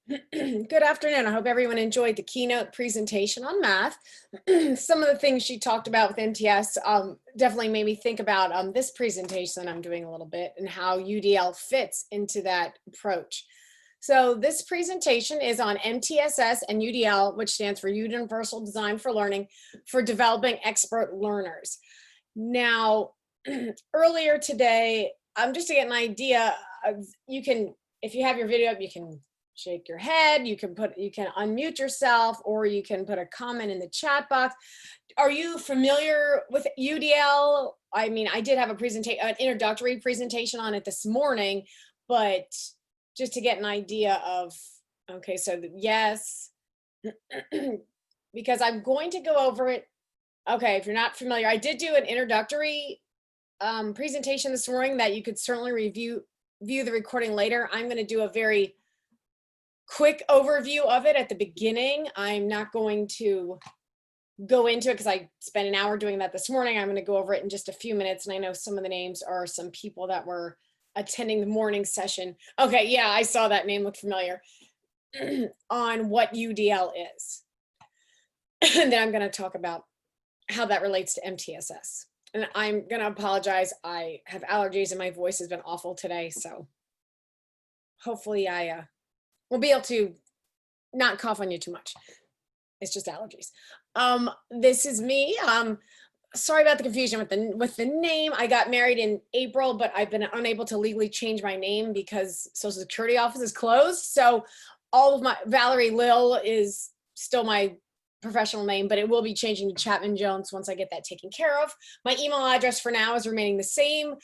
Good afternoon. I hope everyone enjoyed the keynote presentation on math. Some of the things she talked about with MTS definitely made me think about this presentation I'm doing a little bit and how UDL fits into that approach. So this presentation is on MTSS and UDL, which stands for Universal Design for Learning, for developing expert learners. Now, earlier today, just to get an idea, you can, if you have your video up, you can shake your head, you can unmute yourself, or you can put a comment in the chat box. Are you familiar with UDL? I mean, I did have an introductory presentation on it this morning, but just to get an idea of, okay, so yes, because I'm going to go over it. Okay, if you're not familiar, I did do an introductory presentation this morning that you could certainly view the recording later. I'm going to do a very quick overview of it at the beginning. I'm not going to go into it because I spent an hour doing that this morning. I'm going to go over it in just a few minutes. And I know some of the names are some people that were attending the morning session. Okay, yeah, I saw that name look familiar on what UDL is. And then I'm going to talk about how that relates to MTSS. And I'm going to apologize. I have allergies and my voice has been awful today. So hopefully I will be able to not cough on you too much. It's just allergies. This is me. Sorry about the confusion with the name. I got married in April, but I've been unable to legally change my name because Social Security office is closed. So all of my Valerie Lil is still my professional name, but it will be changing to Chapman Jones once I get that taken care of. My email address for now is remaining the same.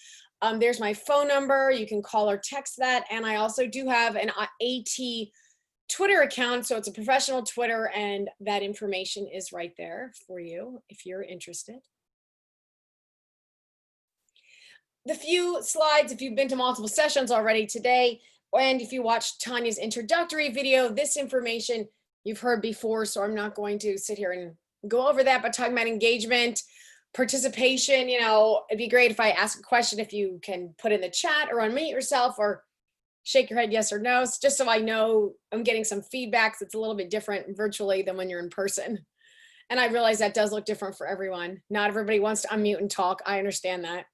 There's my phone number. You can call or text that. And I also do have an AT Twitter account. So it's a professional Twitter, and that information is right there for you if you're interested. The few slides, if you've been to multiple sessions already today, and if you watched Tanya's introductory video, this information you've heard before, so I'm not going to sit here and go over that, but talking about engagement, participation, it'd be great if I ask a question, if you can put in the chat or unmute yourself or shake your head yes or no, just so I know I'm getting some feedback. It's a little bit different virtually than when you're in person. And I realize that does look different for everyone. Not everybody wants to unmute and talk. I understand that.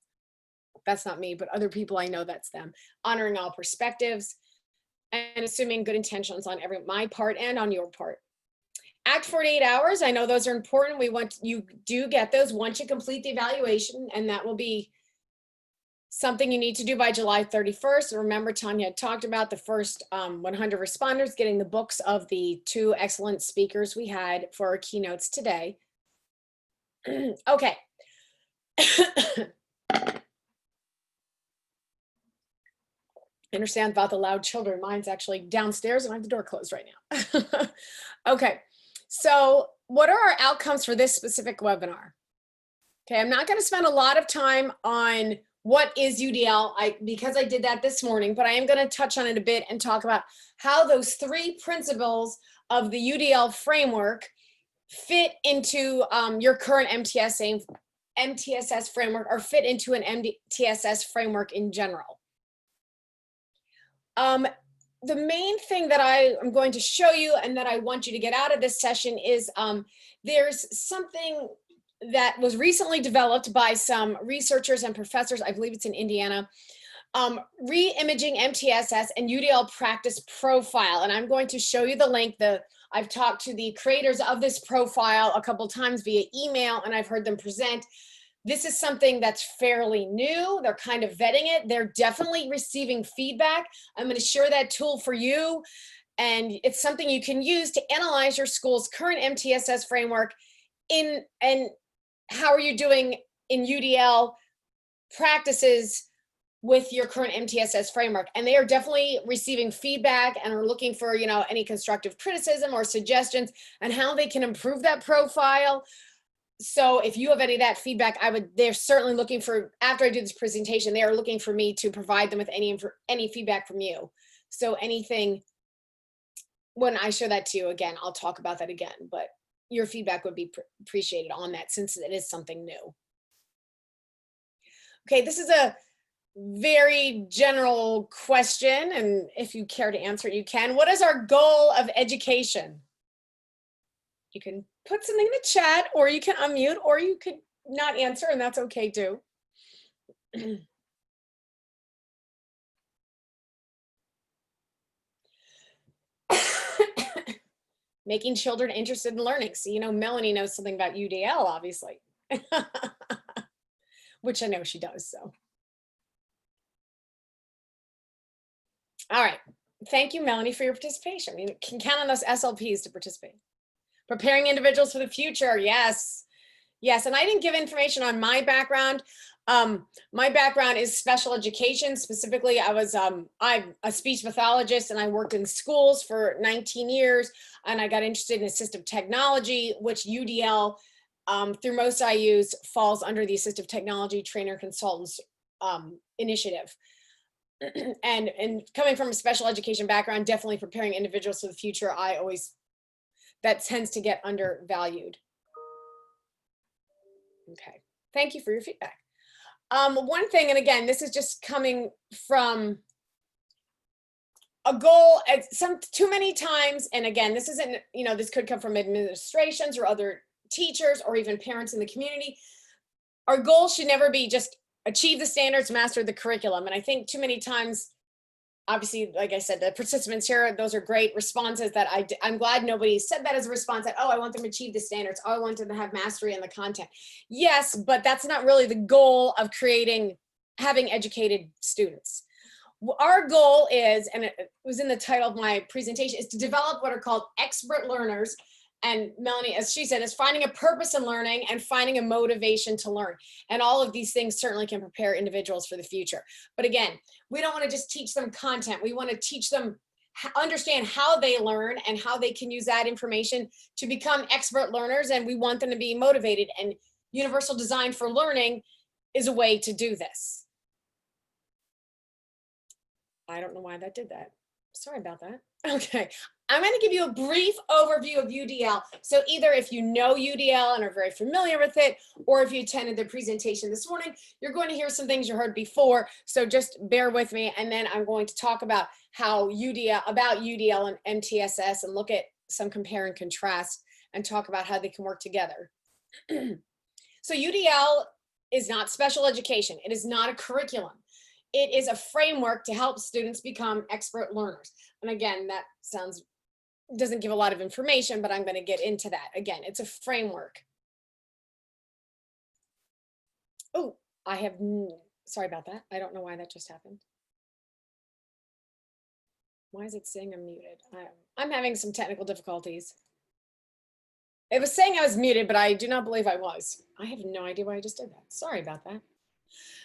That's not me, but other people, I know that's them. Honoring all perspectives and assuming good intentions on my part and on your part. Act 48 hours, I know those are important. You do get those once you complete the evaluation, and that will be something you need to do by July 31st. And remember, Tanya had talked about the first 100 responders getting the books of the 2 excellent speakers we had for our keynotes today. Okay. I understand about the loud children. Mine's actually downstairs and I have the door closed right now. Okay, so what are our outcomes for this specific webinar? Okay, I'm not going to spend a lot of time on what is UDL because I did that this morning, but I am going to touch on it a bit and talk about how those 3 principles of the UDL framework fit into your current MTSS framework, or fit into an MTSS framework in general. The main thing that I am going to show you and that I want you to get out of this session is there's something that was recently developed by some researchers and professors, I believe it's in Indiana, re-imaging MTSS and UDL Practice Profile. And I'm going to show you the link. I've talked to the creators of this profile a couple times via email, and I've heard them present. This is something that's fairly new. They're kind of vetting it. They're definitely receiving feedback. I'm going to share that tool for you. And it's something you can use to analyze your school's current MTSS framework and how are you doing in UDL practices with your current MTSS framework. And they are definitely receiving feedback and are looking for, any constructive criticism or suggestions on how they can improve that profile. So if you have any of that feedback, they're certainly looking for, after I do this presentation, they are looking for me to provide them with any feedback from you. So anything, when I share that to you again, I'll talk about that again, but your feedback would be appreciated on that since it is something new. Okay, this is a very general question, and if you care to answer it, you can. What is our goal of education? You can put something in the chat, or you can unmute, or you could not answer, and that's okay too. Making children interested in learning. So, you know, Melanie knows something about UDL, obviously, which I know she does, so. All right. Thank you, Melanie, for your participation. You can count on those SLPs to participate. Preparing individuals for the future. Yes. Yes. And I didn't give information on my background. My background is special education. Specifically, I'm a speech pathologist, and I worked in schools for 19 years. And I got interested in assistive technology, which UDL, through most IUs, falls under the Assistive Technology Trainer Consultants initiative. And coming from a special education background, definitely preparing individuals for the future, that tends to get undervalued. Okay, thank you for your feedback. One thing, and again, this is just coming from a goal at too many times, and again, this isn't, you know, this could come from administrations or other teachers or even parents in the community. Our goal should never be just achieve the standards, master the curriculum. And I think too many times, obviously, like I said, the participants here, those are great responses that I'm glad nobody said that as a response that, oh, I want them to achieve the standards. Oh, I want them to have mastery in the content. Yes, but that's not really the goal of having educated students. Our goal is, and it was in the title of my presentation, is to develop what are called expert learners. And Melanie, as she said, is finding a purpose in learning and finding a motivation to learn. And all of these things certainly can prepare individuals for the future. But again, we don't want to just teach them content. We want to teach them, understand how they learn and how they can use that information to become expert learners. And we want them to be motivated. And universal design for learning is a way to do this. I don't know why that did that. Sorry about that. Okay. I'm going to give you a brief overview of UDL. So either if you know UDL and are very familiar with it, or if you attended the presentation this morning, you're going to hear some things you heard before. So just bear with me. And then I'm going to talk about UDL and MTSS and look at some compare and contrast and talk about how they can work together. So UDL is not special education. It is not a curriculum. It is a framework to help students become expert learners. And again, that doesn't give a lot of information, but I'm going to get into that. Again, it's a framework. Oh, sorry about that. I don't know why that just happened. Why is it saying I'm muted? I'm having some technical difficulties. It was saying I was muted, but I do not believe I was. I have no idea why I just did that. Sorry about that.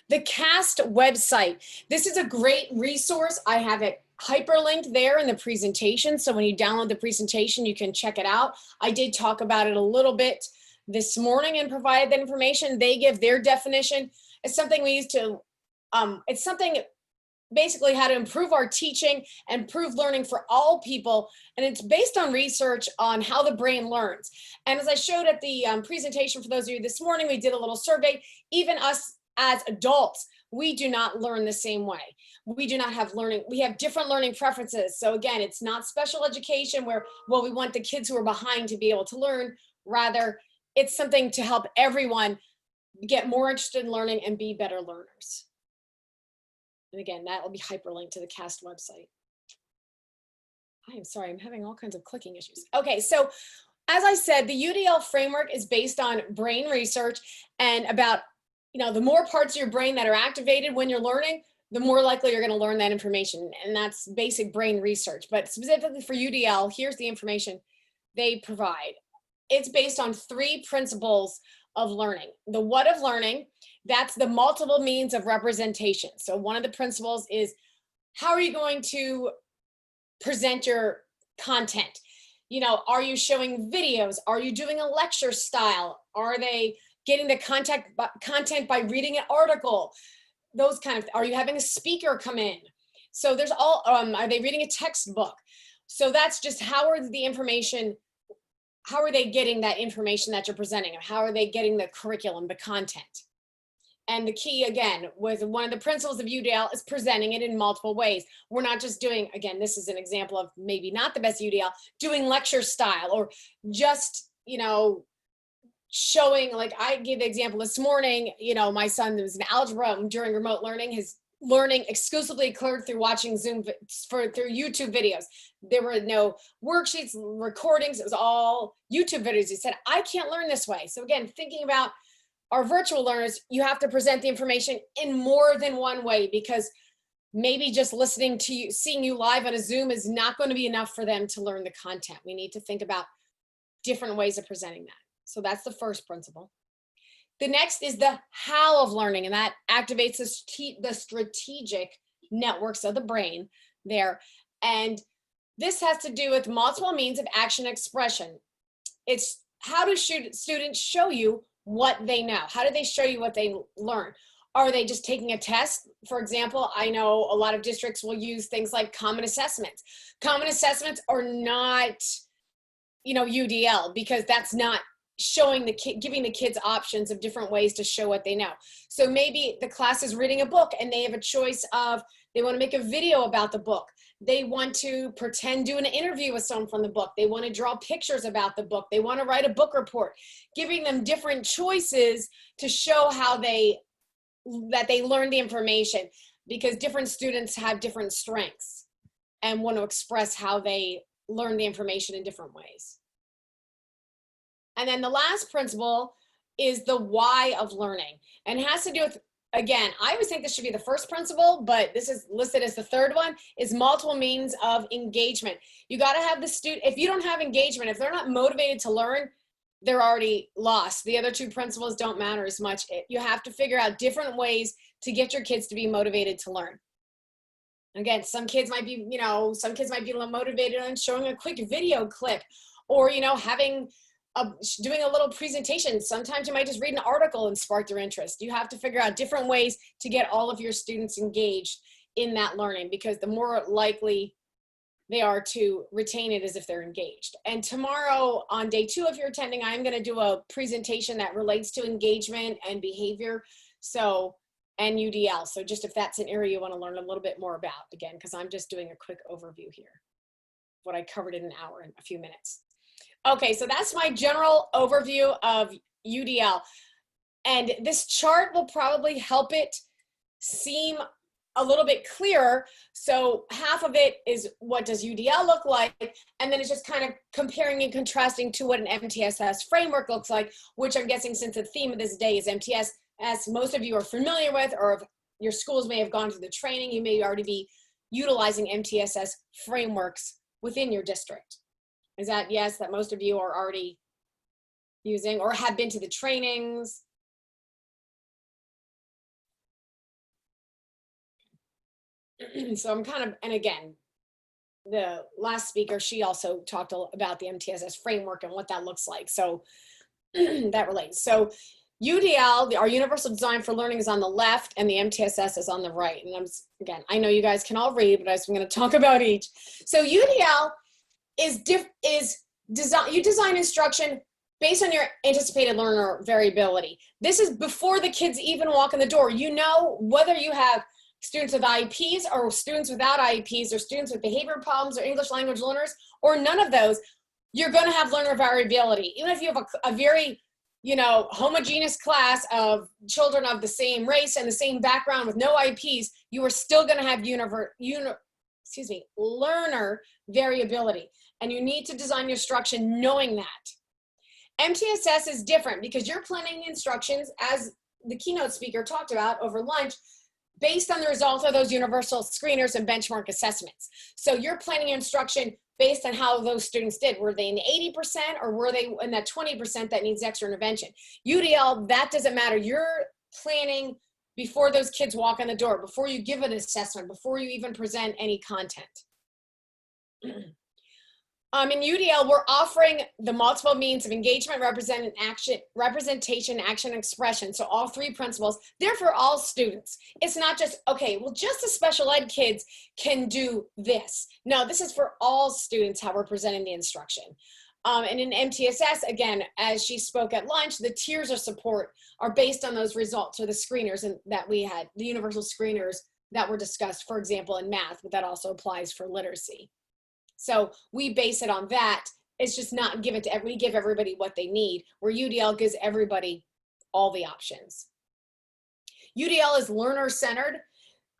The CAST website. This is a great resource. I have it hyperlinked there in the presentation. So when you download the presentation, you can check it out. I did talk about it a little bit this morning and provided that information. They give their definition. It's something we use to, it's something basically how to improve our teaching and improve learning for all people. And it's based on research on how the brain learns. And as I showed at the presentation for those of you this morning, we did a little survey. Even us as adults, we do not learn the same way. We do not have learning. We have different learning preferences. So again, it's not special education where, well, we want the kids who are behind to be able to learn. Rather, it's something to help everyone get more interested in learning and be better learners. And again, that will be hyperlinked to the CAST website. I am sorry, I'm having all kinds of clicking issues. Okay, so as I said, the UDL framework is based on brain research and about, the more parts of your brain that are activated when you're learning, the more likely you're going to learn that information. And that's basic brain research. But specifically for UDL, here's the information they provide. It's based on 3 principles of learning. The what of learning, that's the multiple means of representation. So one of the principles is, how are you going to present your content? Are you showing videos? Are you doing a lecture style? Are they getting the content by reading an article? Those kind of, are you having a speaker come in? So there's all, are they reading a textbook? So that's just how are they getting that information that you're presenting? How are they getting the curriculum, the content? And the key, again, with one of the principles of UDL is presenting it in multiple ways. We're not just doing, again, this is an example of maybe not the best UDL, doing lecture style or just, you know, showing, like I gave the example this morning, you know, my son was in algebra during remote learning, his learning exclusively occurred through watching through YouTube videos. There were no worksheets, recordings, it was all YouTube videos. He said, I can't learn this way. So again, thinking about our virtual learners, you have to present the information in more than one way, because maybe just listening to you, seeing you live on a Zoom is not going to be enough for them to learn the content. We need to think about different ways of presenting that. So that's the first principle. The next is the how of learning, and that activates the strategic networks of the brain there. And this has to do with multiple means of action expression. It's how do students show you what they know? How do they show you what they learn? Are they just taking a test? For example, I know a lot of districts will use things like common assessments. Common assessments are not, you know, UDL, because that's not showing the kid, giving the kids options of different ways to show what they know. So maybe the class is reading a book and they have a choice of, they want to make a video about the book. They want to pretend do an interview with someone from the book. They want to draw pictures about the book. They want to write a book report, giving them different choices to show how that they learn the information, because different students have different strengths and want to express how they learn the information in different ways. And then the last principle is the why of learning, and it has to do with, again, I always think this should be the first principle, but this is listed as the third one, is multiple means of engagement. You got to have the student, if you don't have engagement, if they're not motivated to learn, they're already lost. The other two principles don't matter as much. You have to figure out different ways to get your kids to be motivated to learn. Again, some kids might be, you know, some kids might be motivated on showing a quick video clip, or, you know, doing a little presentation. Sometimes you might just read an article and spark their interest. You have to figure out different ways to get all of your students engaged in that learning, because the more likely they are to retain it as if they're engaged. And tomorrow on day 2, if you're attending, I'm going to do a presentation that relates to engagement and behavior, so, and UDL. So just if that's an area you want to learn a little bit more about, again, because I'm just doing a quick overview here, what I covered in an hour and a few minutes. Okay, so that's my general overview of UDL. And this chart will probably help it seem a little bit clearer. So half of it is what does UDL look like, and then it's just kind of comparing and contrasting to what an MTSS framework looks like, which I'm guessing, since the theme of this day is MTSS, most of you are familiar with, or if your schools may have gone through the training, you may already be utilizing MTSS frameworks within your district. Is that yes, that most of you are already using or have been to the trainings? So I'm kind of, and again, the last speaker, she also talked about the MTSS framework and what that looks like. So that relates. So UDL, our Universal Design for Learning, is on the left and the MTSS is on the right. And again, I know you guys can all read, but I'm going to talk about each. So UDL is design, you design instruction based on your anticipated learner variability. This is before the kids even walk in the door. You know, whether you have students with IEPs or students without IEPs, or students with behavior problems or English language learners, or none of those, you're going to have learner variability. Even if you have a very, you know, homogeneous class of children of the same race and the same background with no IEPs, you are still going to have learner variability. And you need to design your instruction knowing that. MTSS is different because you're planning instructions, as the keynote speaker talked about over lunch, based on the results of those universal screeners and benchmark assessments. So you're planning your instruction based on how those students did. Were they in the 80%, or were they in that 20% that needs extra intervention? UDL, that doesn't matter. You're planning before those kids walk in the door, before you give an assessment, before you even present any content. In UDL, we're offering the multiple means of engagement, representation, action, expression. So all 3 principles, they're for all students. It's not just, okay, well, just the special ed kids can do this. No, this is for all students, how we're presenting the instruction. And in MTSS, again, as she spoke at lunch, the tiers of support are based on those results, or the screeners that we had, the universal screeners that were discussed, for example, in math, but that also applies for literacy. So we base it on that. It's just not give it to we give everybody what they need, where UDL gives everybody all the options. UDL is learner-centered.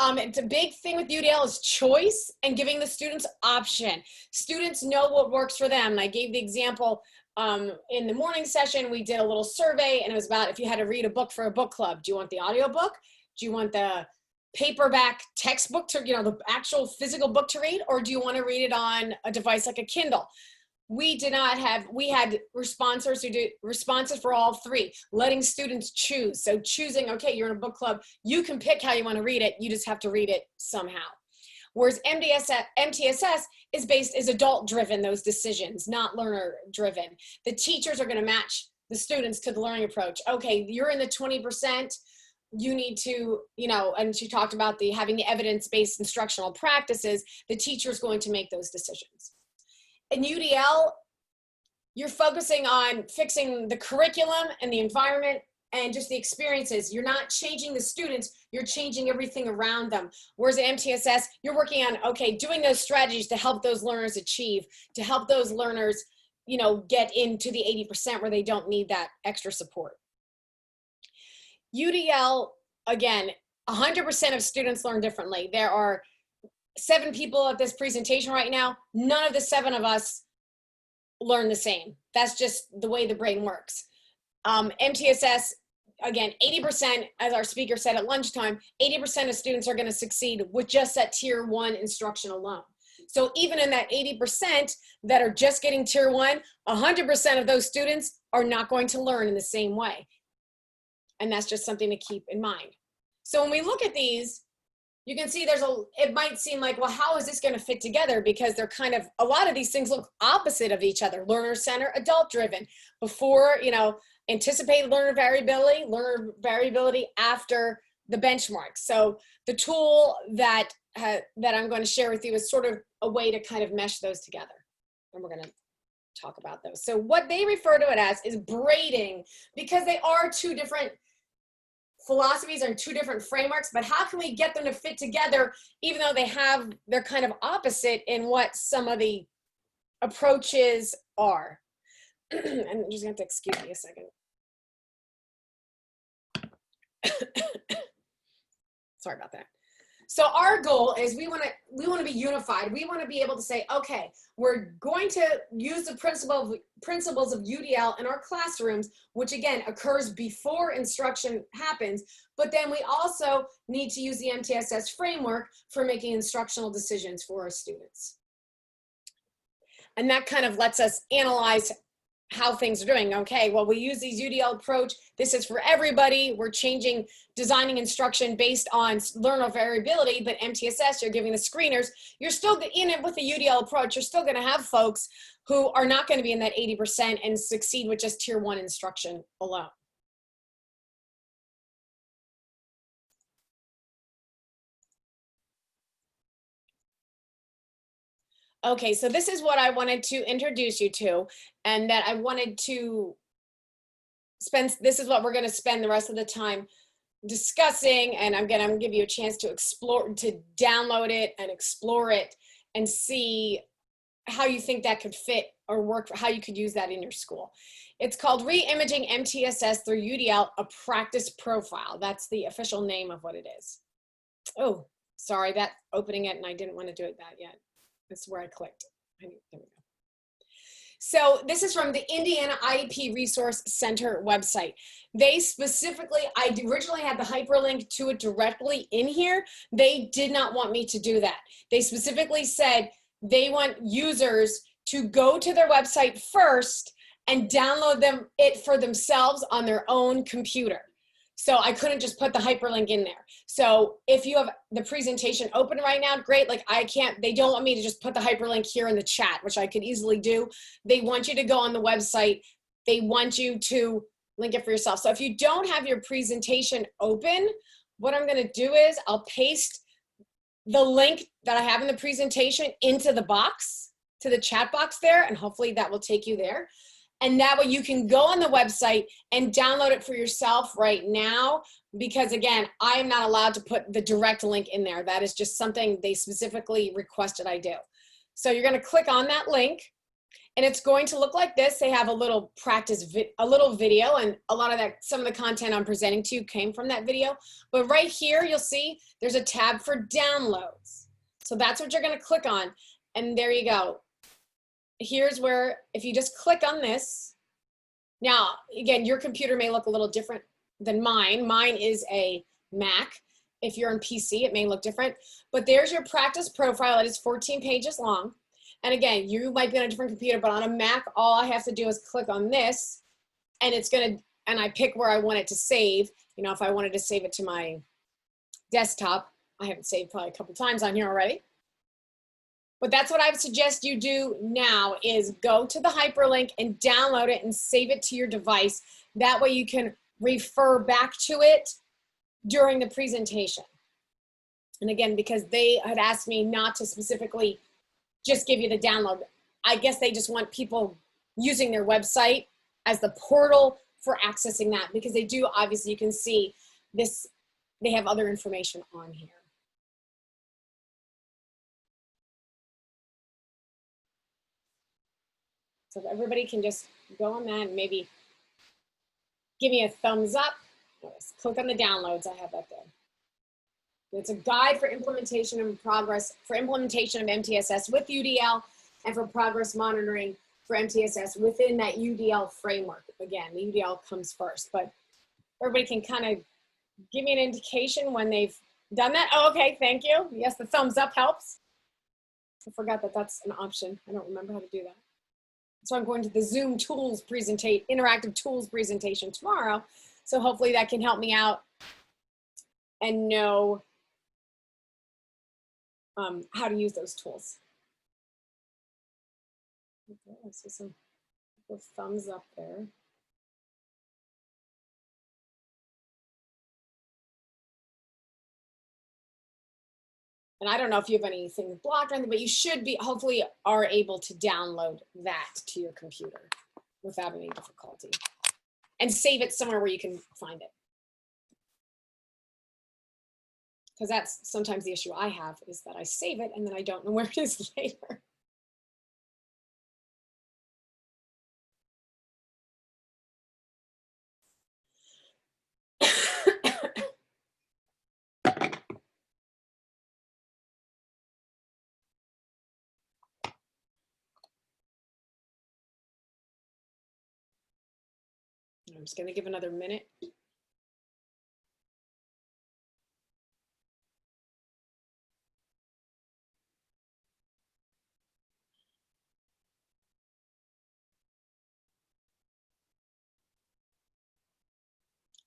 It's a big thing with UDL is choice and giving the students option. Students know what works for them. And I gave the example in the morning session, we did a little survey, and it was about if you had to read a book for a book club. Do you want the audiobook? Do you want the paperback textbook to, the actual physical book to read? Or do you want to read it on a device like a Kindle? We had responses for all three, letting students choose. So choosing, okay, you're in a book club, you can pick how you want to read it, you just have to read it somehow. Whereas MTSS is adult driven, those decisions, not learner driven. The teachers are going to match the students to the learning approach. Okay, you're in the 20%, you need to, and she talked about having the evidence-based instructional practices, the teacher is going to make those decisions. In UDL, you're focusing on fixing the curriculum and the environment and just the experiences. You're not changing the students, you're changing everything around them. Whereas at MTSS, you're working on, okay, doing those strategies to help those learners achieve, to help those learners, get into the 80% where they don't need that extra support. UDL, again, 100% of students learn differently. There are 7 people at this presentation right now. None of the 7 of us learn the same. That's just the way the brain works. MTSS, again, 80%, as our speaker said at lunchtime, 80% of students are going to succeed with just that tier 1 instruction alone. So even in that 80% that are just getting tier 1, 100% of those students are not going to learn in the same way. And that's just something to keep in mind. So when we look at these, you can see it might seem like, well, how is this going to fit together? Because they're a lot of these things look opposite of each other. Learner center, adult driven. Before, anticipated learner variability after the benchmark. So the tool that I'm going to share with you is sort of a way to kind of mesh those together. And we're going to talk about those. So what they refer to it as is braiding, because they are 2 different philosophies and 2 different frameworks, but how can we get them to fit together even though they're kind of opposite in what some of the approaches are? And I'm just going to have to excuse me a second. Sorry about that. So our goal is we want to be unified. We want to be able to say, okay, we're going to use the principles of UDL in our classrooms, which again occurs before instruction happens, but then we also need to use the MTSS framework for making instructional decisions for our students. And that kind of lets us analyze how things are doing. Okay, well, we use these UDL approach. This is for everybody. We're designing instruction based on learner variability, but MTSS, you're giving the screeners. You're still in it with the UDL approach. You're still going to have folks who are not going to be in that 80% and succeed with just tier 1 instruction alone. Okay, so this is what I wanted to introduce you to, and that I wanted to this is what we're going to spend the rest of the time discussing, and I'm going to give you a chance to download it and explore it and see how you think that could fit or work, how you could use that in your school. It's called Reimaging MTSS through UDL, a Practice Profile. That's the official name of what it is. Oh, sorry, that opening it, and I didn't want to do it that yet. That's where I clicked. There we go. So this is from the Indiana IEP Resource Center website. They specifically, I originally had the hyperlink to it directly in here. They did not want me to do that. They specifically said they want users to go to their website first and download it for themselves on their own computer. So I couldn't just put the hyperlink in there. So if you have the presentation open right now, great. Like they don't want me to just put the hyperlink here in the chat, which I could easily do. They want you to go on the website. They want you to link it for yourself. So if you don't have your presentation open, what I'm gonna do is I'll paste the link that I have in the presentation into the box to the chat box there, and hopefully that will take you there. And that way you can go on the website and download it for yourself right now, because again, I am not allowed to put the direct link in there. That is just something they specifically requested I do. So you're going to click on that link, and it's going to look like this. They have a little a little video, and a lot of that, some of the content I'm presenting to you came from that video. But right here, you'll see there's a tab for downloads. So that's what you're going to click on, and there you go. Here's where, if you just click on this, now, again, your computer may look a little different than mine. Mine is a Mac. If you're on PC, it may look different. But there's your practice profile. It is 14 pages long. And again, you might be on a different computer, but on a Mac, all I have to do is click on this, and it's going to, and I pick where I want it to save. You know, if I wanted to save it to my desktop, I haven't saved probably a couple times on here already. But that's what I would suggest you do now, is go to the hyperlink and download it and save it to your device. That way you can refer back to it during the presentation. And again, because they had asked me not to specifically just give you the download, I guess they just want people using their website as the portal for accessing that, because they do, obviously you can see this, they have other information on here. So if everybody can just go on that and maybe give me a thumbs up. Click on the downloads, I have that there. It's a guide for implementation and progress, for implementation of MTSS with UDL, and for progress monitoring for MTSS within that UDL framework. Again, the UDL comes first, but everybody can kind of give me an indication when they've done that. Oh, okay, thank you. Yes, the thumbs up helps. I forgot that that's an option. I don't remember how to do that. So I'm going to the Zoom tools interactive tools presentation tomorrow. So hopefully that can help me out and know how to use those tools. Okay, I see some thumbs up there. And I don't know if you have anything blocked or anything, but you should be, hopefully are able to download that to your computer without any difficulty. And save it somewhere where you can find it. Because that's sometimes the issue I have, is that I save it and then I don't know where it is later. I'm just going to give another minute.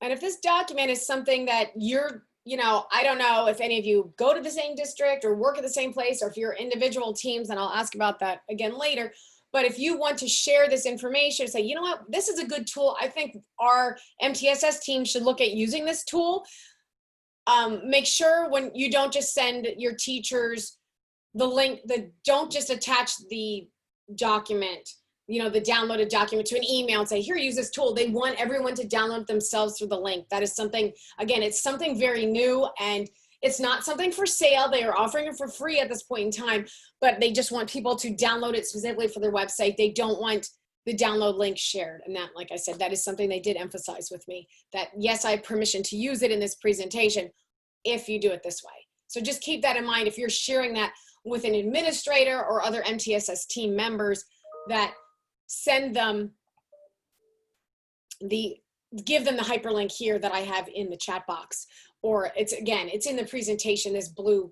And if this document is something that you're, you know, I don't know if any of you go to the same district or work at the same place, or if you're individual teams, and I'll ask about that again later. But if you want to share this information, say, you know what, this is a good tool. I think our MTSS team should look at using this tool. Make sure when you don't just send your teachers the link, don't just attach the document, you know, the downloaded document to an email and say, here, use this tool. They want everyone to download themselves through the link. That is something, again, it's something very new, and it's not something for sale. They are offering it for free at this point in time, but they just want people to download it specifically for their website. They don't want the download link shared. And that, like I said, that is something they did emphasize with me, that yes, I have permission to use it in this presentation if you do it this way. So just keep that in mind if you're sharing that with an administrator or other MTSS team members, that send them give them the hyperlink here that I have in the chat box, or it's, again, it's in the presentation, this blue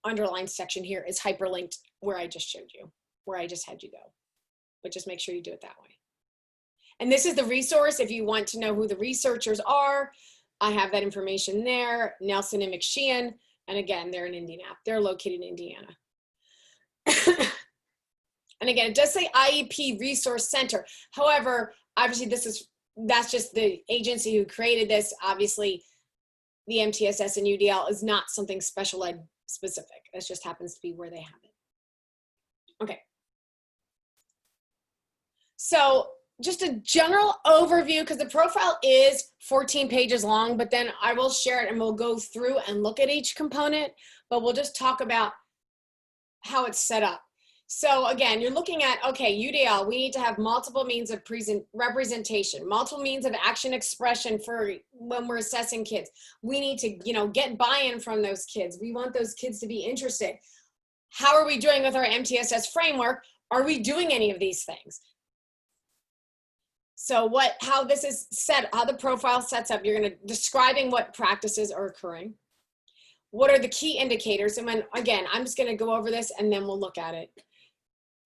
underlined section here is hyperlinked where I just showed you, where I just had you go. But just make sure you do it that way. And this is the resource if you want to know who the researchers are. I have that information there, Nelson and McSheehan. And again, they're in Indianapolis. They're located in Indiana. And again, it does say IEP Resource Center. However, obviously that's just the agency who created this. Obviously, the MTSS and UDL is not something special ed specific. It just happens to be where they have it. Okay. So just a general overview, because the profile is 14 pages long, but then I will share it and we'll go through and look at each component, but we'll just talk about how it's set up. So again, you're looking at, okay, UDL, we need to have multiple means of representation, multiple means of action expression for when we're assessing kids. We need to, get buy-in from those kids. We want those kids to be interested. How are we doing with our MTSS framework? Are we doing any of these things? So how this is set, how the profile sets up, you're describing what practices are occurring. What are the key indicators? And again, I'm just going to go over this and then we'll look at it.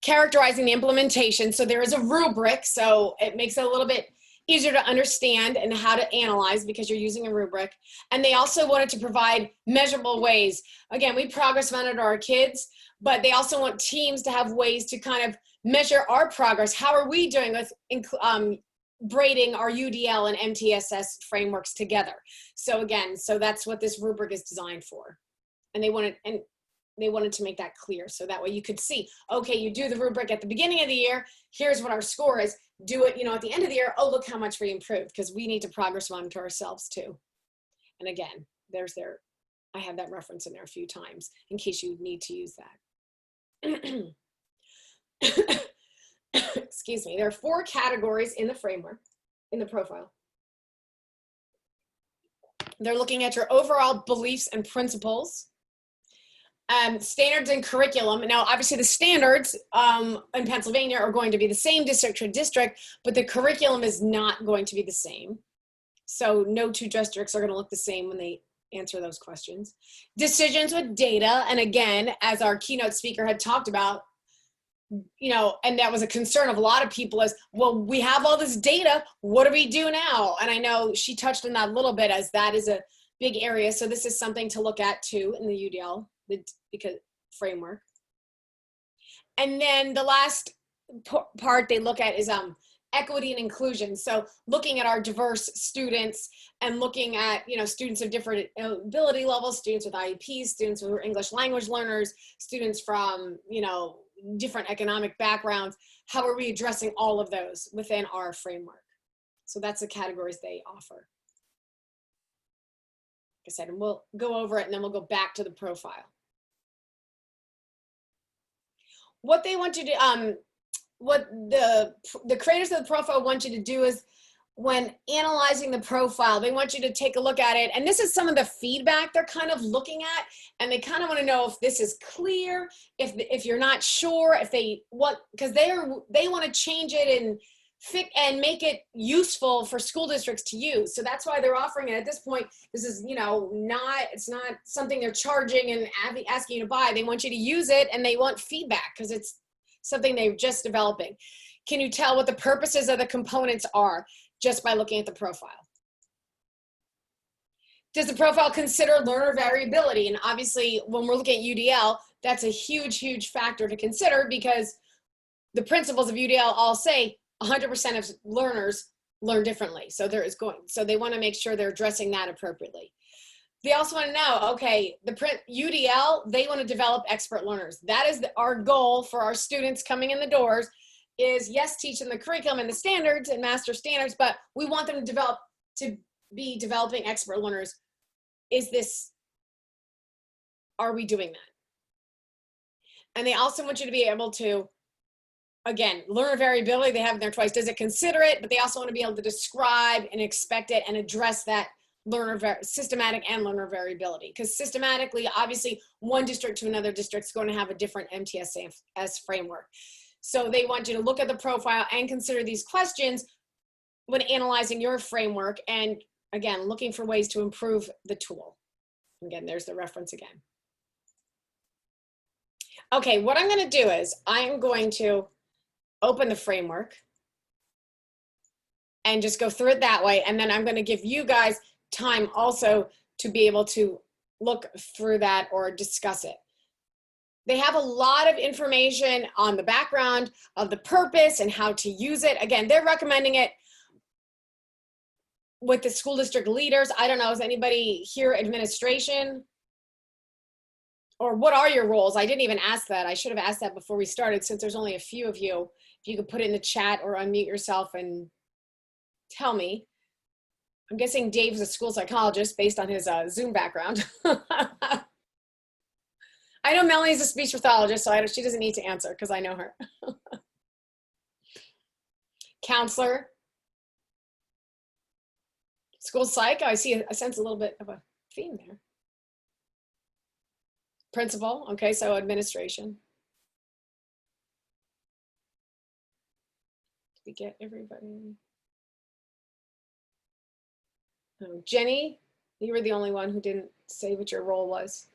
Characterizing the implementation. So there is a rubric, so it makes it a little bit easier to understand and how to analyze because you're using a rubric. And they also wanted to provide measurable ways. Again, we progress monitor our kids, but they also want teams to have ways to kind of measure our progress. How are we doing with braiding our UDL and MTSS frameworks together? So again, that's what this rubric is designed for. And they wanted to make that clear. So that way you could see, okay, you do the rubric at the beginning of the year, here's what our score is. Do it, at the end of the year, oh, look how much we improved, because we need to progress monitor ourselves too. And again, I have that reference in there a few times in case you need to use that. Excuse me. There are 4 categories in the framework, in the profile. They're looking at your overall beliefs and principles. Standards and curriculum. Now, obviously the standards in Pennsylvania are going to be the same district to district, but the curriculum is not going to be the same. So no 2 districts are going to look the same when they answer those questions. Decisions with data. And again, as our keynote speaker had talked about, and that was a concern of a lot of people is, well, we have all this data. What do we do now? And I know she touched on that a little bit as that is a big area. So this is something to look at too in the UDL. Because framework. And then the last part they look at is equity and inclusion. So looking at our diverse students and looking at, students of different ability levels, students with IEPs, students who are English language learners, students from, different economic backgrounds. How are we addressing all of those within our framework? So that's the categories they offer. Like I said, and we'll go over it and then we'll go back to the profile. What they want you to, what the creators of the profile want you to do is when analyzing the profile, they want you to take a look at it. And this is some of the feedback they're kind of looking at. And they kind of want to know if this is clear, if you're not sure, because they want to change it and make it useful for school districts to use. So that's why they're offering it at this point. This is, it's not something they're charging and asking you to buy. They want you to use it and they want feedback because it's something they're just developing. Can you tell what the purposes of the components are just by looking at the profile? Does the profile consider learner variability? And obviously when we're looking at UDL, that's a huge, huge factor to consider because the principles of UDL all say 100% of learners learn differently. So they want to make sure they're addressing that appropriately. They also want to know, okay, UDL, they want to develop expert learners. That is our goal for our students coming in the doors is, yes, teach them the curriculum and the standards and master standards, but we want them to be developing expert learners. Are we doing that? And they also want you to be able to, again, learner variability, they have in their choice. Does it consider it? But they also want to be able to describe and expect it and address that systematic and learner variability. Because systematically, obviously, one district to another district is going to have a different MTSS framework. So they want you to look at the profile and consider these questions when analyzing your framework and, again, looking for ways to improve the tool. Again, there's the reference again. Okay, what I'm going to do is I'm going to open the framework and just go through it that way. And then I'm going to give you guys time also to be able to look through that or discuss it. They have a lot of information on the background of the purpose and how to use it. Again, they're recommending it with the school district leaders. I don't know, is anybody here administration? or what are your roles? I didn't even ask that. I should have asked that before we started, since there's only a few of you. If you could put it in the chat or unmute yourself and tell me. I'm guessing Dave's a school psychologist based on his Zoom background. I know Melanie's a speech pathologist, so she doesn't need to answer because I know her. Counselor. School psych. Oh, I see. I sense a little bit of a theme there. Principal. Okay, so administration. Did we get everybody? Oh, Jenny, you were the only one who didn't say what your role was.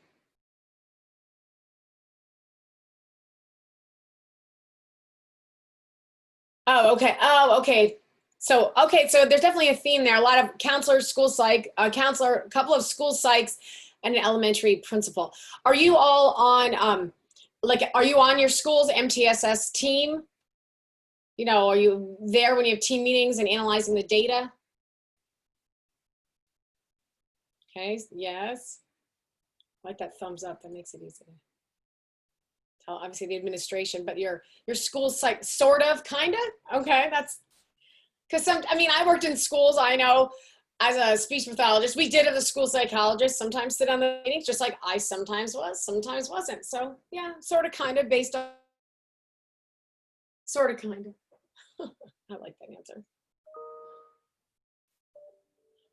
Oh, okay. Oh, okay. So, okay. So there's definitely a theme there. A lot of counselors, school psych, counselor, a couple of school psychs, and an elementary principal. Are you all on, are you on your school's MTSS team? You know, are you there when you have team meetings and analyzing the data? Okay, yes. I like that thumbs up. That makes it easy to tell, obviously, the administration, but your school's like sort of, kind of? Okay, that's, because I mean, I worked in schools, I know, as a speech pathologist, we did have a school psychologist sometimes sit on the meetings, just like I sometimes was, sometimes wasn't. So yeah, sort of, kind of, based on, sort of, kind of. I like that answer.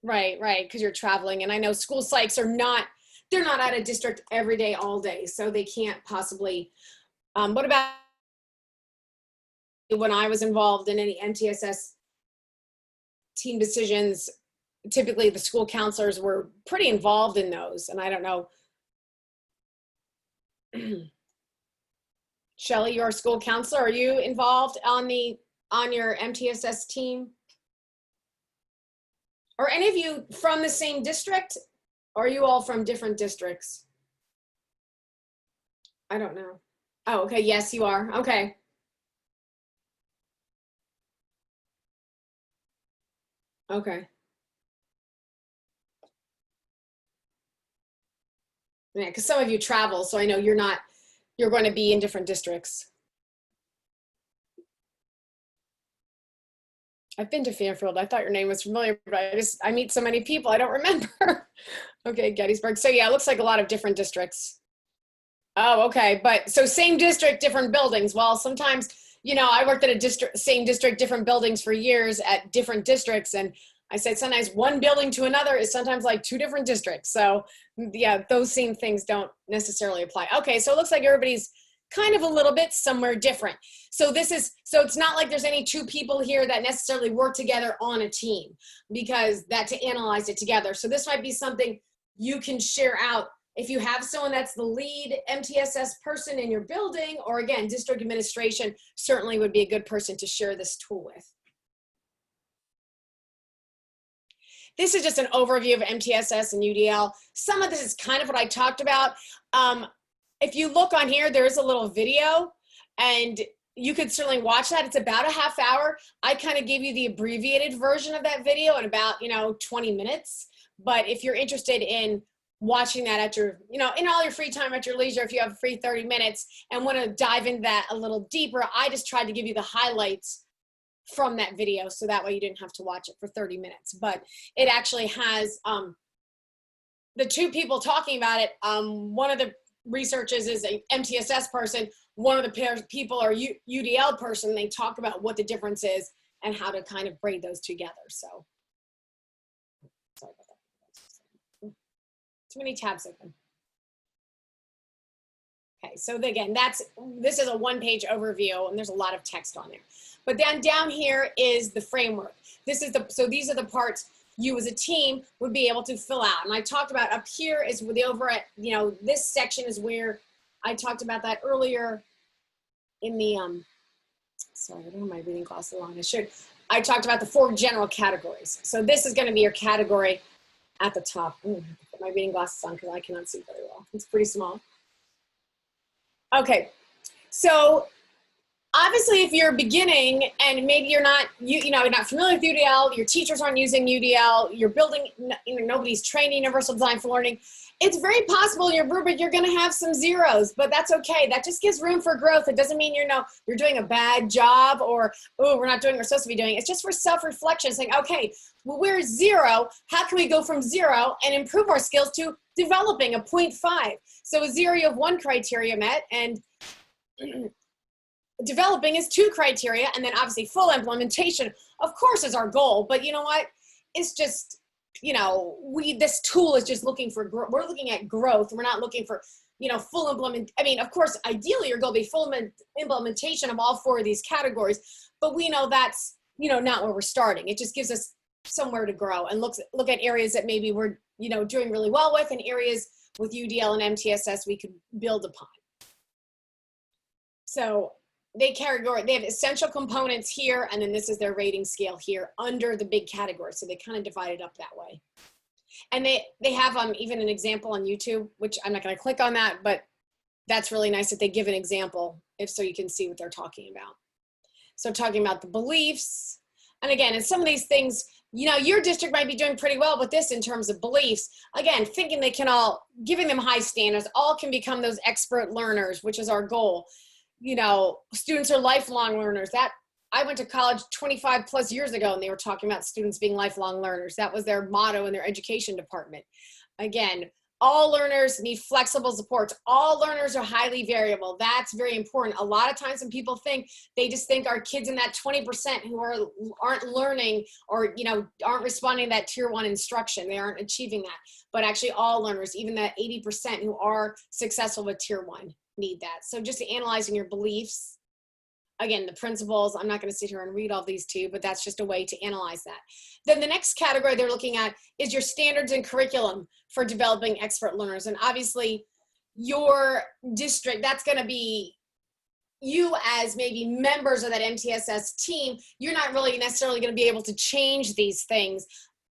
Right, because you're traveling, and I know school psychs are not, they're not out of district every day, all day, so they can't possibly. What about when I was involved in any MTSS team decisions? Typically, the school counselors were pretty involved in those, and I don't know. Shelley, you're a school counselor. Are you involved on your MTSS team? Are any of you from the same district? Or are you all from different districts? I don't know. Oh, okay. Yes, you are. Okay. Okay. Yeah, because some of you travel, so I know you're going to be in different districts. I've been to Fairfield. I thought your name was familiar, but I meet so many people, I don't remember. Okay, Gettysburg. So yeah, it looks like a lot of different districts. Oh, okay. But so same district, different buildings. Well, sometimes, you know, I worked at a same district, different buildings for years at different districts. And I said sometimes one building to another is sometimes like two different districts. So yeah, those same things don't necessarily apply. Okay, so it looks like everybody's kind of a little bit somewhere different. So it's not like there's any two people here that necessarily work together on a team, because to analyze it together. So this might be something you can share out if you have someone that's the lead MTSS person in your building, or again, district administration certainly would be a good person to share this tool with. This is just an overview of MTSS and UDL. Some of this is kind of what I talked about. If you look on here, there is a little video, and you could certainly watch that. It's about a half hour. I kind of gave you the abbreviated version of that video in about 20 minutes. But if you're interested in watching that at your, in all your free time at your leisure, if you have free 30 minutes and want to dive into that a little deeper, I just tried to give you the highlights from that video, so that way you didn't have to watch it for 30 minutes. But it actually has the two people talking about it. One of the researchers is a MTSS person. One of the people are UDL person. They talk about what the difference is and how to kind of braid those together. So sorry about that. Too many tabs open. Okay, so again, this is a one-page overview, and there's a lot of text on there. But then down here is the framework. So these are the parts you as a team would be able to fill out. And I talked about up here is with the over at, this section is where I talked about that earlier in the, sorry, I don't have my reading glasses on. I talked about the 4 general categories. So this is going to be your category at the top. I'm going to have to put my reading glasses on because I cannot see very well. It's pretty small. Okay, so obviously, if you're beginning and maybe you're not, you're not familiar with UDL, your teachers aren't using UDL, you're building, nobody's training Universal Design for Learning, it's very possible in your rubric you're going to have some zeros, but that's okay. That just gives room for growth. It doesn't mean you're doing a bad job or, oh, we're not doing what we're supposed to be doing. It's just for self-reflection, saying, okay, well, we're 0. How can we go from 0 and improve our skills to developing a 0.5? So a 0, you have 1 criteria met, and developing is 2 criteria, and then obviously full implementation, of course, is our goal. But you know what? It's just, this tool is just looking for, we're looking at growth. We're not looking for, full implement. I mean, of course, ideally your goal would be full implementation of all 4 of these categories, but we know that's, not where we're starting. It just gives us somewhere to grow and look at areas that maybe we're, doing really well with, and areas with UDL and MTSS we could build upon. So they have essential components here, and then this is their rating scale here under the big category. So they kind of divide it up that way. And they have even an example on YouTube, which I'm not going to click on that, but that's really nice that they give an example so you can see what they're talking about. So talking about the beliefs, and again, in some of these things, your district might be doing pretty well with this in terms of beliefs. Again, thinking they can giving them high standards, all can become those expert learners, which is our goal. Students are lifelong learners. I went to college 25 plus years ago, and they were talking about students being lifelong learners. That was their motto in their education department. Again, all learners need flexible supports. All learners are highly variable. That's very important. A lot of times when people think, they just think our kids in that 20% who aren't learning or, aren't responding to that tier 1 instruction. They aren't achieving that. But actually all learners, even that 80% who are successful with tier 1, need that. So just analyzing your beliefs, again, the principles, I'm not going to sit here and read all these to you, but that's just a way to analyze that. Then the next category they're looking at is your standards and curriculum for developing expert learners. And obviously your district, that's going to be you as maybe members of that MTSS team. You're not really necessarily going to be able to change these things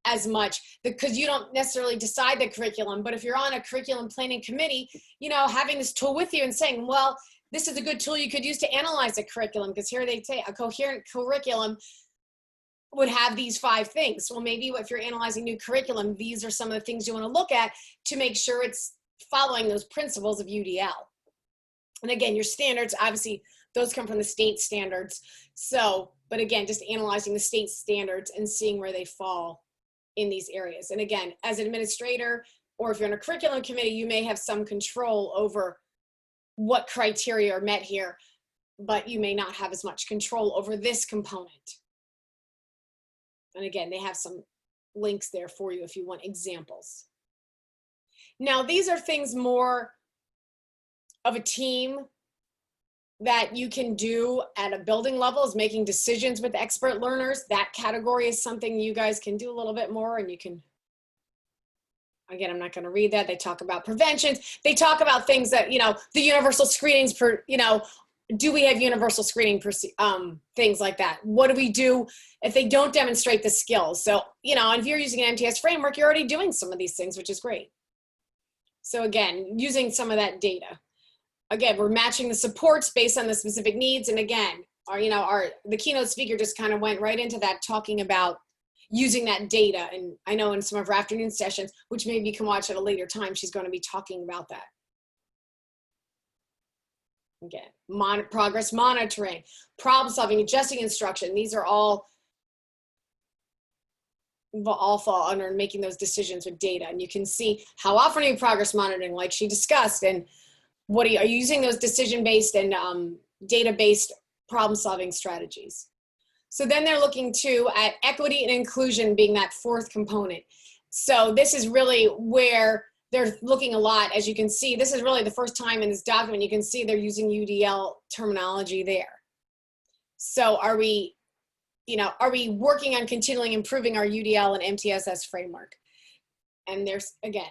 as much because you don't necessarily decide the curriculum. But if you're on a curriculum planning committee, having this tool with you and saying, well, this is a good tool you could use to analyze a curriculum, because here they say a coherent curriculum would have these 5 things. Well, maybe if you're analyzing new curriculum, these are some of the things you want to look at to make sure it's following those principles of UDL. And again, your standards, obviously, those come from the state standards. So, but again, just analyzing the state standards and seeing where they fall in these areas. And again, as an administrator, or if you're on a curriculum committee, you may have some control over what criteria are met here, but you may not have as much control over this component. And again, they have some links there for you if you want examples. Now, these are things more of a team that you can do at a building level, is making decisions with expert learners. That category is something you guys can do a little bit more, and you can, again, I'm not going to read that. They talk about preventions. They talk about things that, the universal screenings do we have universal screening things like that? What do we do if they don't demonstrate the skills? So, and if you're using an MTS framework, you're already doing some of these things, which is great. So again, using some of that data. Again, we're matching the supports based on the specific needs. And again, the keynote speaker just kind of went right into that, talking about using that data. And I know in some of our afternoon sessions, which maybe you can watch at a later time, she's going to be talking about that. Again, progress monitoring, problem solving, adjusting instruction. These are all fall under making those decisions with data. And you can see how often are you progress monitoring, like she discussed, and are you using those decision-based and data-based problem-solving strategies. So then they're looking too at equity and inclusion being that 4th component. So this is really where they're looking a lot. As you can see, this is really the first time in this document you can see they're using UDL terminology there. So are we working on continually improving our UDL and MTSS framework? And there's, again,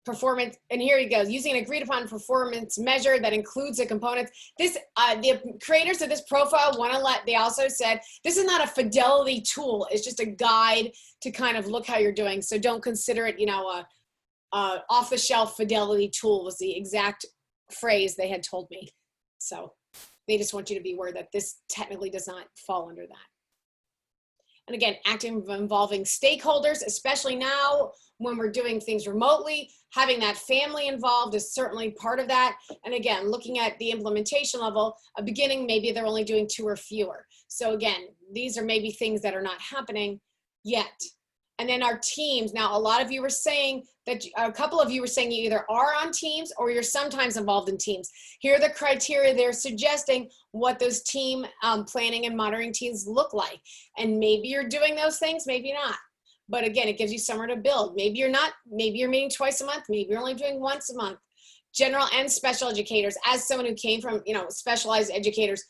performance, and here he goes, using an agreed upon performance measure that includes the components. This, the creators of this profile they also said, this is not a fidelity tool. It's just a guide to kind of look how you're doing. So don't consider it, off-the-shelf fidelity tool was the exact phrase they had told me. So They just want you to be aware that this technically does not fall under that. And again, active involving stakeholders, especially now when we're doing things remotely, having that family involved is certainly part of that. And again, looking at the implementation level, a beginning, maybe they're only doing 2 or fewer. So again, these are maybe things that are not happening yet. And then our teams. Now, a lot of you were saying that, a couple of you were saying you either are on teams or you're sometimes involved in teams. Here are the criteria they're suggesting what those team planning and monitoring teams look like. And maybe you're doing those things, maybe not. But again, it gives you somewhere to build. Maybe you're not, maybe you're meeting twice a month, maybe you're only doing once a month. General and special educators, as someone who came from, specialized educators,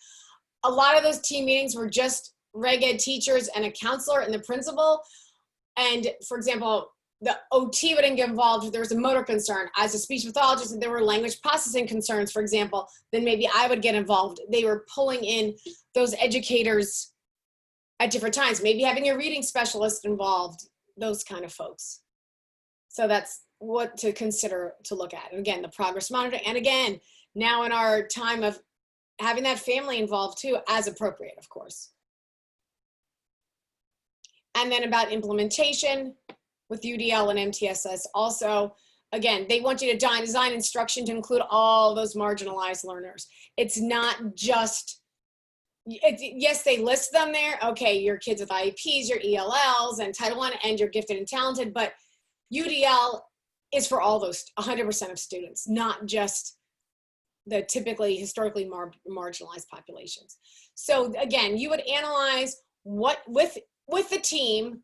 a lot of those team meetings were just reg ed teachers and a counselor and the principal. And for example, the OT wouldn't get involved if there was a motor concern. As a speech pathologist, if there were language processing concerns, for example, then maybe I would get involved. They were pulling in those educators at different times, maybe having a reading specialist involved, those kind of folks. So that's what to consider to look at. And again, the progress monitor. And again, now in our time of having that family involved too, as appropriate, of course. And then about implementation with UDL and MTSS also, again, they want you to design instruction to include all those marginalized learners. It's not just, yes, they list them there. Okay, your kids with IEPs, your ELLs, and Title I, and you're gifted and talented, but UDL is for all those 100% of students, not just the typically historically marginalized populations. So again, you would analyze what with the team,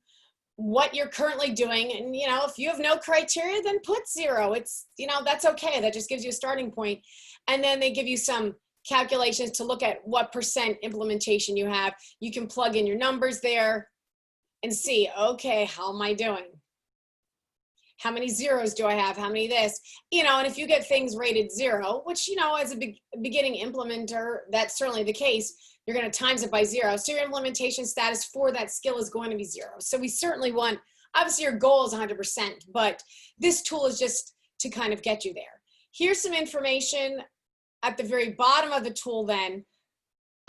what you're currently doing. And, if you have no criteria, then put 0. It's, that's okay. That just gives you a starting point. And then they give you some calculations to look at what % implementation you have. You can plug in your numbers there and see, okay, how am I doing? How many zeros do I have? How many this? And if you get things rated 0, which, as a beginning implementer, that's certainly the case, you're going to times it by 0. So your implementation status for that skill is going to be 0. So we certainly want, obviously your goal is 100%, but this tool is just to kind of get you there. Here's some information at the very bottom of the tool then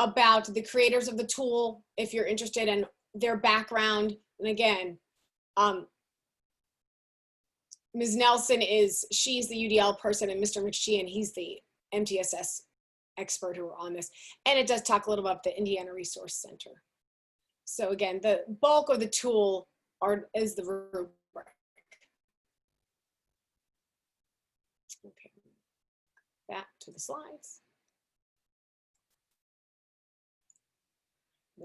about the creators of the tool, if you're interested in their background. And again, Ms. Nelson she's the UDL person, and Mr. McSheehan, he's the MTSS expert who are on this. And it does talk a little about the Indiana Resource Center. So again, the bulk of the tool is the rubric. Okay, back to the slides. I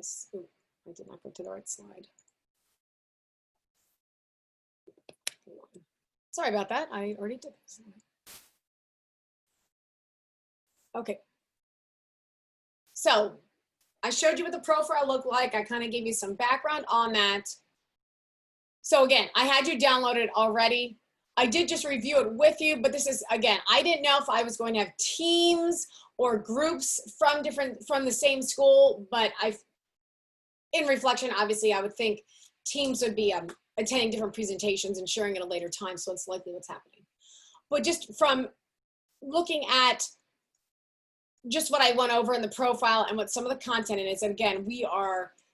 did not go to the right slide. Sorry about that, I already did this. Okay. So I showed you what the profile looked like. I kind of gave you some background on that. So again, I had you download it already. I did just review it with you, but this is, again, I didn't know if I was going to have teams or groups from the same school, but in reflection, obviously I would think teams would be attending different presentations and sharing at a later time. So it's likely what's happening. But just from looking at just what I went over in the profile and what some of the content in it is, and again,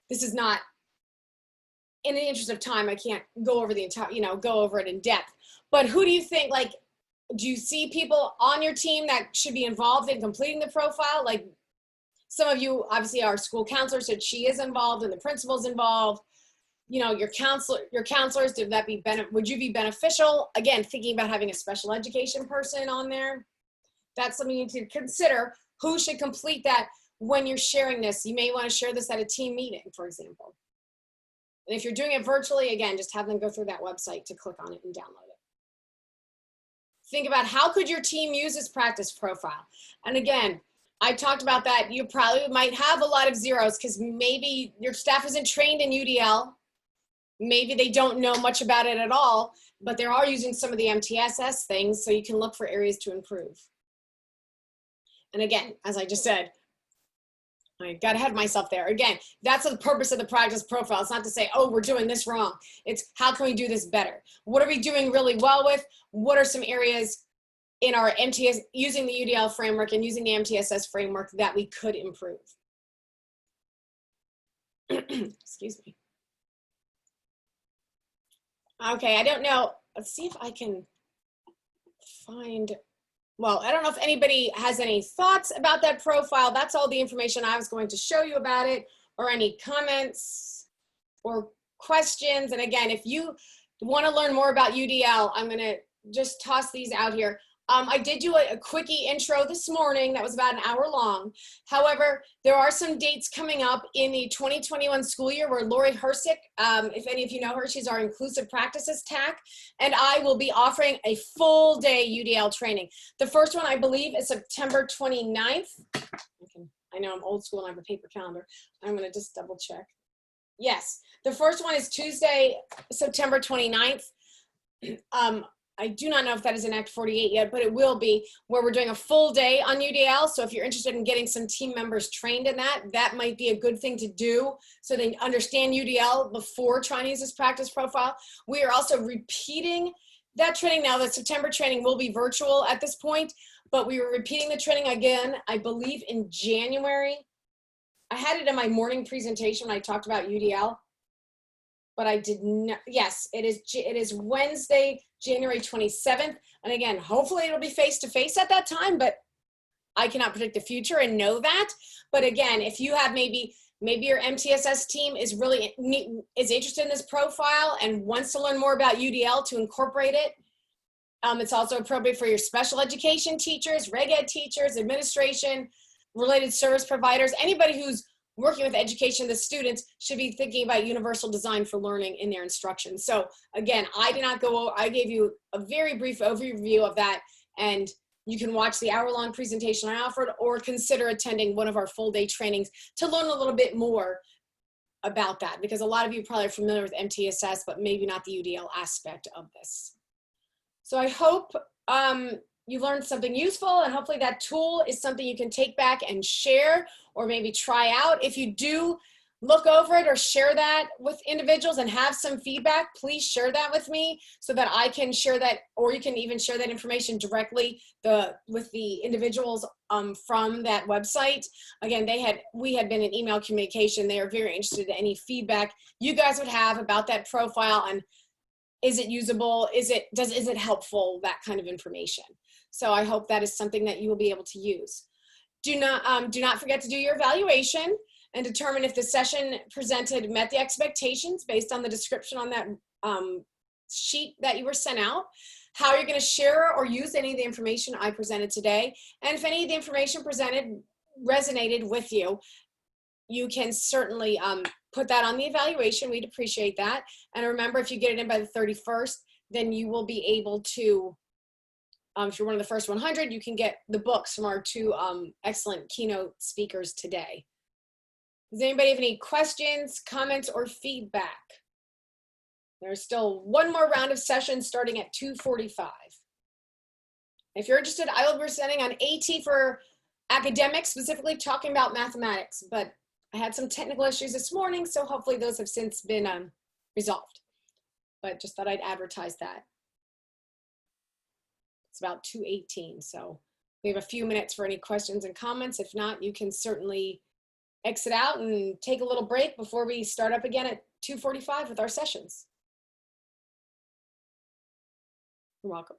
this is not, in the interest of time, I can't go over the entire, go over it in depth. But who do you think, do you see people on your team that should be involved in completing the profile? Like some of you, obviously our school counselor said she is involved and the principal's involved. Your counselors, would you be beneficial? Again, thinking about having a special education person on there. That's something you need to consider. Who should complete that when you're sharing this? You may want to share this at a team meeting, for example. And if you're doing it virtually, again, just have them go through that website to click on it and download it. Think about how could your team use this practice profile? And again, I talked about that. You probably might have a lot of zeros because maybe your staff isn't trained in UDL. Maybe they don't know much about it at all, but they are using some of the MTSS things, so you can look for areas to improve. And again, as I just said, I got ahead of myself there. Again, that's the purpose of the practice profile. It's not to say, oh, we're doing this wrong. It's how can we do this better? What are we doing really well with? What are some areas in our MTS, using the UDL framework and using the MTSS framework that we could improve. Excuse me. Okay, I don't know. Let's see if I can find, well, I don't know if anybody has any thoughts about that profile. That's all the information I was going to show you about it, or any comments or questions. And again, if you want to learn more about UDL, I'm going to just toss these out here. I did do a quickie intro this morning that was about an hour long. However, there are some dates coming up in the 2021 school year where Lori Hersick, if any of you know her, she's our Inclusive Practices TAC, and I will be offering a full day UDL training. The first one, I believe, is September 29th. I know I'm old school and I have a paper calendar. I'm going to just double check. Yes, the first one is Tuesday, September 29th. I do not know if that is in Act 48 yet, but it will be, where we're doing a full day on UDL. So if you're interested in getting some team members trained in that, that might be a good thing to do so they understand UDL before trying to use this practice profile. We are also repeating that training. Now, the September training will be virtual at this point, but we were repeating the training again, I believe, in January. I had it in my morning presentation when I talked about UDL, but I did not. Yes, it is Wednesday, January 27th. And again, hopefully it'll be face-to-face at that time, but I cannot predict the future and know that. But again, if you have maybe your MTSS team is interested in this profile and wants to learn more about UDL to incorporate it, it's also appropriate for your special education teachers, reg ed teachers, administration, related service providers. Anybody who's working with education, the students should be thinking about universal design for learning in their instruction. So again, I gave you a very brief overview of that, and you can watch the hour-long presentation I offered, or consider attending one of our full-day trainings to learn a little bit more about that, because a lot of you probably are familiar with MTSS, but maybe not the UDL aspect of this. So I hope you learned something useful, and hopefully that tool is something you can take back and share, or maybe try out. If you do look over it or share that with individuals and have some feedback, please share that with me so that I can share that, or you can even share that information directly with the individuals from that website. Again, we had been in email communication. They are very interested in any feedback you guys would have about that profile, and is it usable? Is it helpful? That kind of information. So I hope that is something that you will be able to use. Do not forget to do your evaluation and determine if the session presented met the expectations based on the description on that sheet that you were sent out, how you're going to share or use any of the information I presented today, and if any of the information presented resonated with you, you can certainly put that on the evaluation. We'd appreciate that. And remember, if you get it in by the 31st, then you will be able to, if you're one of the first 100, you can get the books from our two excellent keynote speakers today. Does anybody have any questions, comments, or feedback? There's still one more round of sessions starting at 2:45. If you're interested, I will be presenting on AT for academics, specifically talking about mathematics, but I had some technical issues this morning, so hopefully those have since been resolved. But just thought I'd advertise that. It's about 2:18, so we have a few minutes for any questions and comments. If not, you can certainly exit out and take a little break before we start up again at 2:45 with our sessions. You're welcome.